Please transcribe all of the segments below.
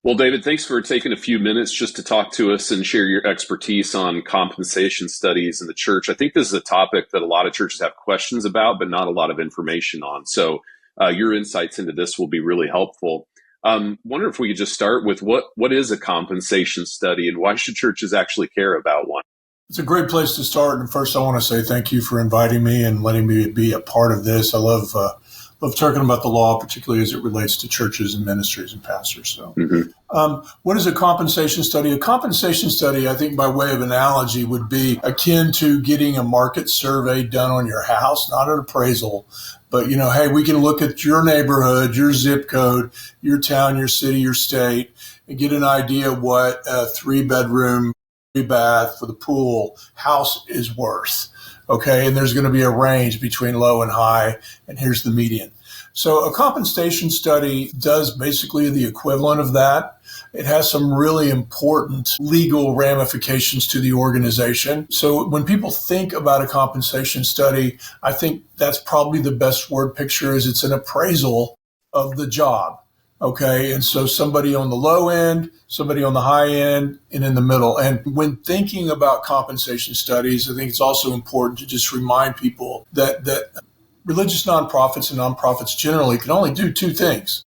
Well, David, thanks for taking a few minutes just to talk to us and share your expertise on compensation studies in the church. I think this is a topic that a lot of churches have questions about, but not a lot of information on. So, your insights into this will be really helpful. Wonder if we could just start with what is a compensation study and why should churches actually care about one? It's a great place to start. And first, I want to say thank you for inviting me and letting me be a part of this. I love talking about the law, particularly as it relates to churches and ministries and pastors. So, what is a compensation study? A compensation study, I think, by way of analogy, would be akin to getting a market survey done on your house, not an appraisal, but hey, we can look at your neighborhood, your zip code, your town, your city, your state, and get an idea what a 3-bedroom, 3-bath with a pool house is worth. Okay, and there's going to be a range between low and high, and here's the median. So a compensation study does basically the equivalent of that. It has some really important legal ramifications to the organization. So when people think about a compensation study, I think that's probably the best word picture is it's an appraisal of the job. Okay, and so somebody on the low end, somebody on the high end, and in the middle. And when thinking about compensation studies, I think it's also important to just remind people that religious nonprofits and nonprofits generally can only do two things.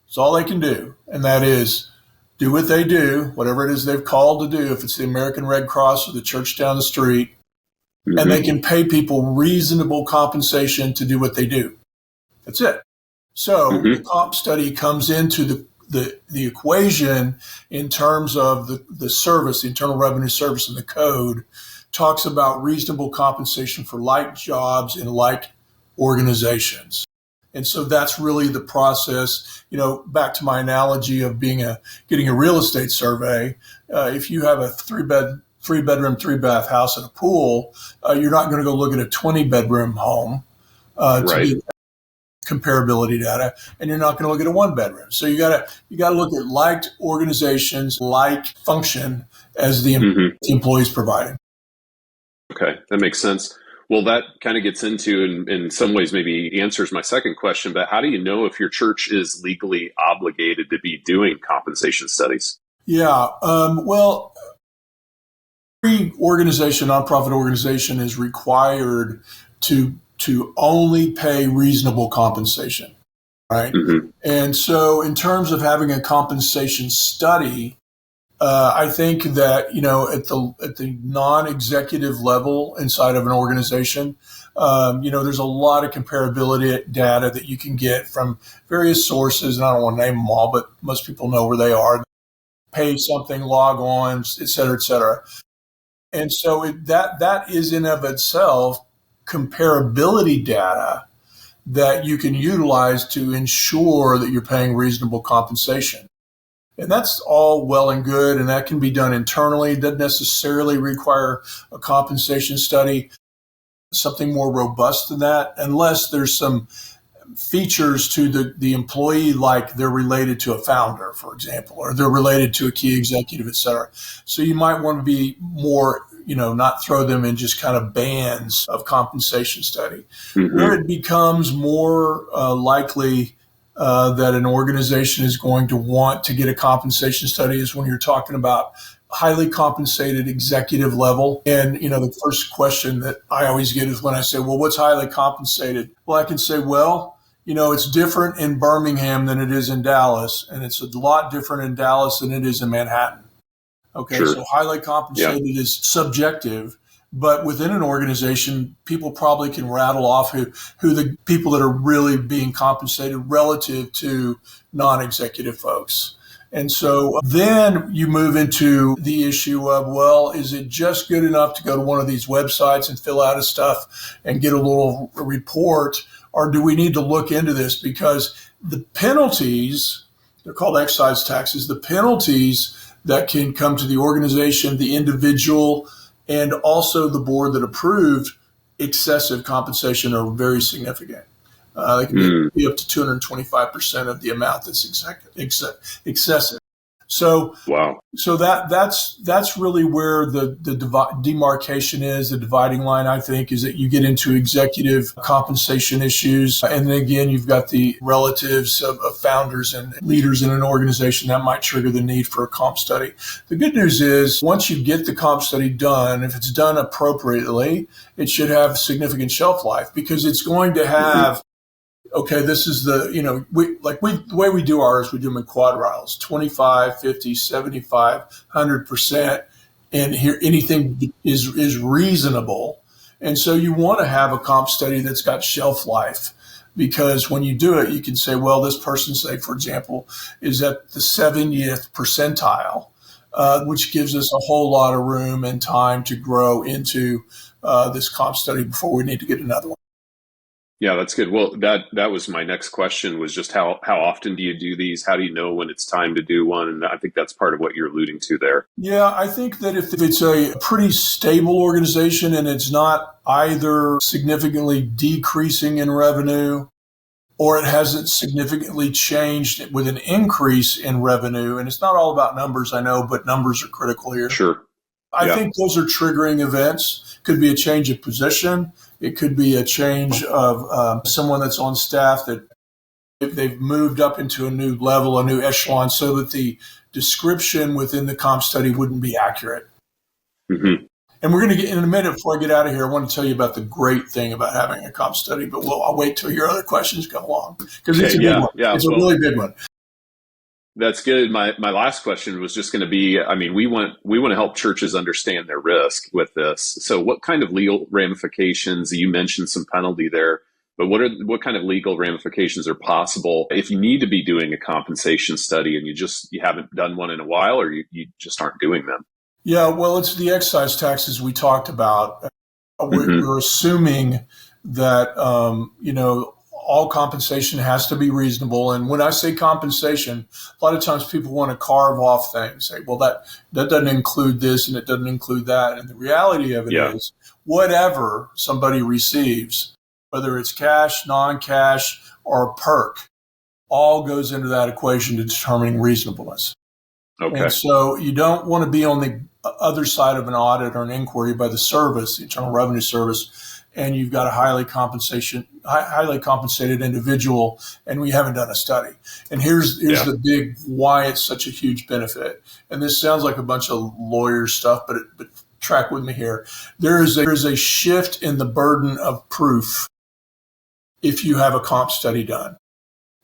It's all they can do, and that is do what they do, whatever it is they've called to do, if it's the American Red Cross or the church down the street, and they can pay people reasonable compensation to do what they do. That's it. So the comp study comes into the equation in terms of the service, the Internal Revenue Service and the code talks about reasonable compensation for like jobs in like organizations. And so that's really the process, back to my analogy of getting a real estate survey. If you have a 3-bedroom, 3-bath house and a pool, you're not going to go look at a 20-bedroom home to get comparability data, and you're not going to look at a 1-bedroom. So you got to look at liked organizations, like function as the employees providing. Okay, that makes sense. Well, that kind of gets into, in some ways, maybe answers my second question, but how do you know if your church is legally obligated to be doing compensation studies? Yeah, well, every organization, nonprofit organization, is required to only pay reasonable compensation, right? And so in terms of having a compensation study, I think that, at the non-executive level inside of an organization, there's a lot of comparability data that you can get from various sources, and I don't want to name them all, but most people know where they are. Pay something, log on, et cetera, et cetera. And so that is in of itself comparability data that you can utilize to ensure that you're paying reasonable compensation. And that's all well and good, and that can be done internally. It doesn't necessarily require a compensation study, something more robust than that, unless there's some features to the employee, like they're related to a founder, for example, or they're related to a key executive, et cetera. So you might want to be more, not throw them in just kind of bands of compensation study. Where it becomes more likely that an organization is going to want to get a compensation study is when you're talking about highly compensated executive level. And, the first question that I always get is when I say, well, what's highly compensated? Well, I can say, well, it's different in Birmingham than it is in Dallas. And it's a lot different in Dallas than it is in Manhattan. Okay, sure. So highly compensated is subjective. But within an organization, people probably can rattle off who the people that are really being compensated relative to non-executive folks. And so then you move into the issue of, well, is it just good enough to go to one of these websites and fill out a stuff and get a little report? Or do we need to look into this? Because the penalties, they're called excise taxes, the penalties that can come to the organization, the individual, and also the board that approved excessive compensation are very significant. They can be up to 225% of the amount that's excessive. So Wow. that's really where the demarcation is, the dividing line, I think, is that you get into executive compensation issues. And then again, you've got the relatives of founders and leaders in an organization that might trigger the need for a comp study. The good news is once you get the comp study done, if it's done appropriately, it should have significant shelf life because it's going to have okay, this is the, the way we do ours, we do them in quadriles, 25, 50, 75, 100%. And here, anything is reasonable. And so you want to have a comp study that's got shelf life because when you do it, you can say, well, this person, say, for example, is at the 70th percentile, which gives us a whole lot of room and time to grow into this comp study before we need to get another one. Yeah, that's good. Well, that was my next question was just how often do you do these? How do you know when it's time to do one? And I think that's part of what you're alluding to there. Yeah, I think that if it's a pretty stable organization and it's not either significantly decreasing in revenue or it hasn't significantly changed with an increase in revenue, and it's not all about numbers, I know, but numbers are critical here. Sure. I think those are triggering events. Could be a change of position. It could be a change of someone that's on staff that if they've moved up into a new level, a new echelon, so that the description within the comp study wouldn't be accurate. Mm-hmm. And we're going to get in a minute before I get out of here. I want to tell you about the great thing about having a comp study, but I'll wait till your other questions come along because it's a big one. It's a really big one. That's good. My last question was just going to be, I mean, we want to help churches understand their risk with this. So what kind of legal ramifications, you mentioned some penalty there, but what kind of legal ramifications are possible if you need to be doing a compensation study and you haven't done one in a while or you just aren't doing them? Yeah, well, it's the excise taxes we talked about. We're assuming that, all compensation has to be reasonable. And when I say compensation, a lot of times people want to carve off things, say, well, that doesn't include this and it doesn't include that. And the reality of it is whatever somebody receives, whether it's cash, non-cash, or a perk, all goes into that equation to determining reasonableness. Okay. And so you don't want to be on the other side of an audit or an inquiry by the service, the Internal Revenue Service, and you've got a highly compensated individual, and we haven't done a study. And here's the big why it's such a huge benefit. And this sounds like a bunch of lawyer stuff, but track with me here. There is a shift in the burden of proof if you have a comp study done.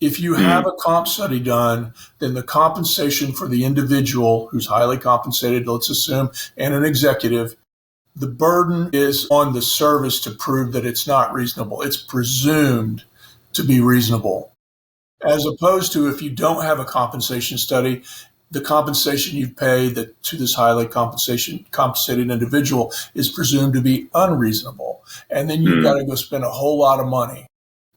If you have a comp study done, then the compensation for the individual who's highly compensated, let's assume, and an executive, the burden is on the service to prove that it's not reasonable. It's presumed to be reasonable. As opposed to if you don't have a compensation study, the compensation you've paid to this highly compensated individual is presumed to be unreasonable. And then you've got to go spend a whole lot of money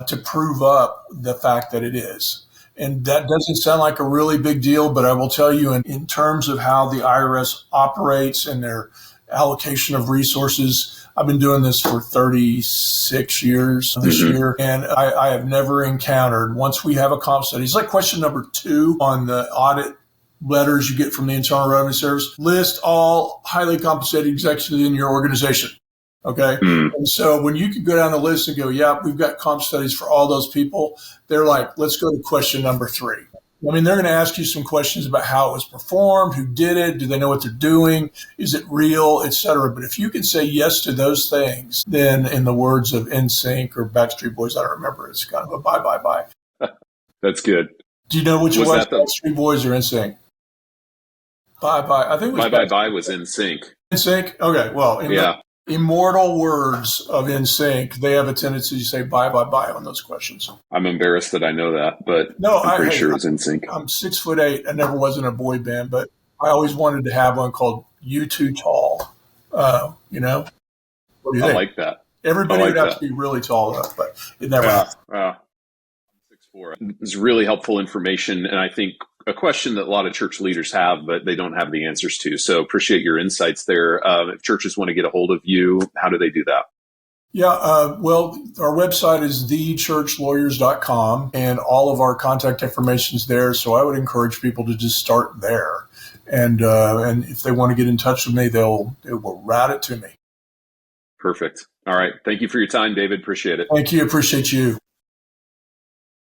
to prove up the fact that it is. And that doesn't sound like a really big deal, but I will tell you in terms of how the IRS operates and their allocation of resources, I've been doing this for 36 years this year, and I have never encountered, once we have a comp study, it's like question number 2 on the audit letters you get from the Internal Revenue Service, list all highly compensated executives in your organization. Okay. And so when you can go down the list and go, yeah, we've got comp studies for all those people, they're like, let's go to question number 3. I mean, they're going to ask you some questions about how it was performed, who did it, do they know what they're doing, is it real, et cetera. But if you can say yes to those things, then in the words of NSYNC or Backstreet Boys, I don't remember, it's kind of a bye, bye, bye. That's good. Do you know which was Backstreet Boys or NSYNC? Bye, bye. I think it was Bye, bye was NSYNC. NSYNC? Okay, well, the immortal words of NSYNC, they have a tendency to say bye, bye, bye on those questions. I'm embarrassed that I know that, but I'm pretty sure it's NSYNC. I'm 6'8". I never was in a boy band, but I always wanted to have one called You Too Tall. What do you think? I like that. Everybody would have to be really tall enough, but it never happened. I'm 6'4". It's really helpful information, and I think a question that a lot of church leaders have, but they don't have the answers to. So appreciate your insights there. If churches want to get a hold of you, how do they do that? Yeah, well, our website is thechurchlawyers.com, and all of our contact information is there. So I would encourage people to just start there. And if they want to get in touch with me, they will route it to me. Perfect. All right. Thank you for your time, David. Appreciate it. Thank you. Appreciate you.